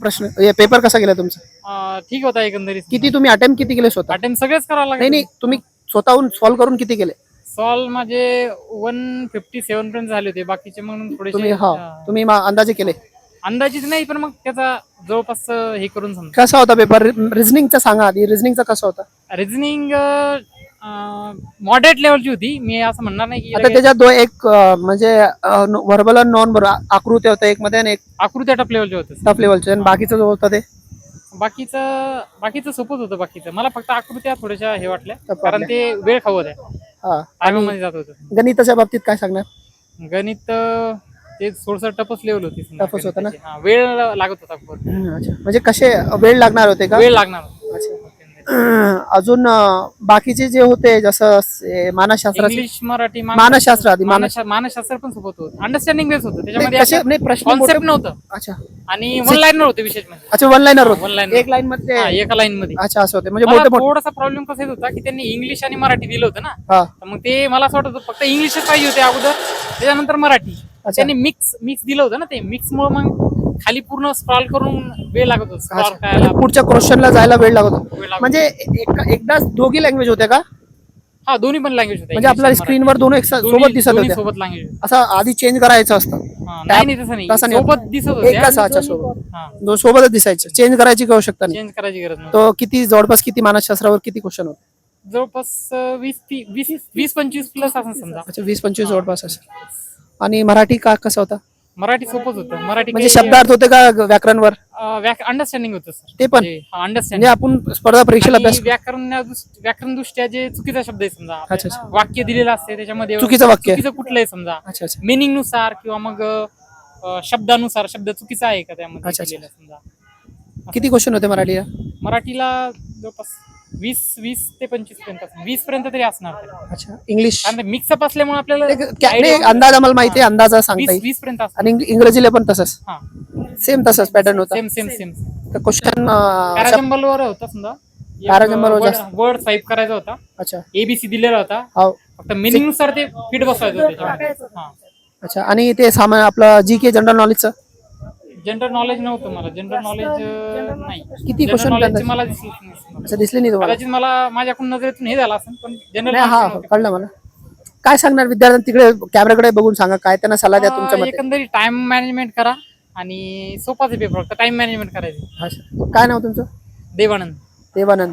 प्रश्न पेपर कसा गेला तुमचा? ठीक होता एकंदरीत. किती तुम्ही अटेम्प्ट किती केले स्वतः? अटेम्प्ट सगळेच करावं नाही लागेल. नाही, तुम्ही स्वतःहून सॉल्व्ह करून किती केले? सॉल्व माझे 157 पर्यंत झाले होते. बाकीचे मग तुम्ही थोडेसे तुम्ही अंदाजे केले? अंदाजित नाही, पण मग त्याचा जवळपास हे करून समजा. कसा होता पेपर? रिझनिंगचा सांगा आधी, रिझनिंगचा कसा होता? रिझनिंग मॉडरेट लेवलची होती. मी असं म्हणणार नाही की आता त्याच्यात एक म्हणजे व्हर्बल आणि नॉन व्हर्बल आकृती होत्या एक मध्ये आणि एक आकृत्या टप लेवलचे होते. टफ लेवलचे, आणि बाकीचं जो होतं ते बाकीचं सोपंच होतं. बाकीचं मला फक्त आकृत्या थोड्याशा हे वाटल्या, टफ कारण वाटल्या. ते वेळ खाऊ होत्या. हा. टायमामध्ये जात होतं. गणिताच्या बाबतीत काय सांगणार? गणित ते थोडंसं टफच लेवल होती समजा. टफच होतं ना? गणिताची. वेळ लागत होता खूप. अच्छा, म्हणजे कसे वेळ लागणार होते का? वेळ लागणार होता. अच्छा. अजून बाकीचे जे होते जसं मानसशास्त्राचे, इंग्लिश, मराठी, मानसशास्त्र आधी मानसशास्त्र पण सोबत होतं. अंडरस्टँडिंग बेस होतं. नाही, त्याच्यामध्ये कसे नाही प्रश्न कॉन्सेप्ट मोठे- नव्हतं अच्छा आणि वन लाईनर होते विशेष म्हणजे. अच्छा, वन लाईनर one होते, liner. एक लाईन मध्ये. एका लाईन मध्ये. अच्छा, असं होते म्हणजे मला मोठे मोठे. थोडासा प्रॉब्लेम कसा येत होता की त्यांनी इंग्लिश आणि मराठी दिलं होतं ना, हा. तर मग ते मला असं वाटत होतं फक्त इंग्लिशच पाहिजे होते अगोदर, त्याच्यानंतर मराठी. त्यांनी मिक्स दिलं होतं ना, ते मिक्स मुळे मग खाली पूर्ण स्क्रॉल करून वेळ लागत होता. स्क्रॉल अच्छा, करायला म्हणजे पुढच्या क्वेश्चनला जायला वेळ लागत होता. वेळ लागत म्हणजे एकदाच दोघी लँग्वेज होत्या का? हा, दोन्ही पण लँग्वेज होते. म्हणजे आपल्याला स्क्रीनवर दोन सोबत दिसत होत्या? सोबत लँग्वेज. असं आधी चेंज करायचं असतं? नाही तसं नाही, तसं नाही. सोबत दिसत होते. एकाच अच्छा सोबत हा, दोन सोबतच दिसायचं, चेंज करायची आवश्यकता नाही. चेंज करायची गरज नाही. तो किती जवळपास किती मानसशास्त्रावर किती क्वेश्चन होते? जवळपास 20-25 प्लस असं समजा. अच्छा, 20-25 जवळपास असेल. आणि मराठी का कसं होता? मराठी सोपच होतं. मराठी म्हणजे शब्दार्थ होते का व्याकरणवर? अंडरस्टँडिंग होतं सर. ते पण अंडरस्टँडिंग. म्हणजे आपण स्पर्धा परीक्षेला अभ्यास. व्याकरण दृष्ट्या जे चुकीचा शब्द आहे समजा, अच्छा, अच्छा. वाक्य दिलेलं असते त्याच्यामध्ये चुकीचं वाक्य. चुकीचं कुठलं आहे समजा, अच्छा अच्छा मिनिंग नुसार किंवा मग शब्दानुसार शब्द चुकीचा आहे का त्यामध्ये अच्छा, अच्छा. दिलेला समजा. किती क्वेश्चन होते मराठीला? मराठीला जवळपास 20 ते 25 पर्यंत, 20 पर्यंत तरी असणार ते. अच्छा, इंग्लिश कारण मिक्सअप असल्यामुळे आपल्याला नाही, अंदाज आम्हाला माहिती आहे, अंदाजा सांगता येईल. 20 पर्यंत असणार. आणि इंग्रजीला पण तसंच हा, सेम तसंच पॅटर्न होता. सेम. तर क्वेश्चन पॅराजंबल वर होता समजा. Paragraph वर जास्त. वर्ड स्वाईप करायचा होता. अच्छा. एबीसी दिलेला होता. हो. फक्त मिनिंग नुसार ते फिट बसवायचं होतं त्याच्यामध्ये. हा. अच्छा, आणि ते सामान आपलं जी के जनरल नॉलेजचं जनरल नॉलेज नव्हतं मला. जनरल नॉलेज नाही. किती जनरल क्वेश्चन नॉलेजची मला दिसली नाही. अच्छा, दिसले नाही तुम्हाला? कदाचित मला माझ्याकडून नजरेतून हे झालं असेल, पण जनरल नाही, हा कळलं मला. काय सांगणार विद्यार्थ्यांना? तिकडे कॅमेराकडे बघून सांगा, काय त्यांना सल्ला द्या तुमच्या मते. एकंदरीत टाइम मॅनेजमेंट करा आणि सोपाच आहे पेपर, फक्त टाइम मॅनेजमेंट करायचं. अच्छा, काय नाव तुमचं? देवानंद. देवानंद.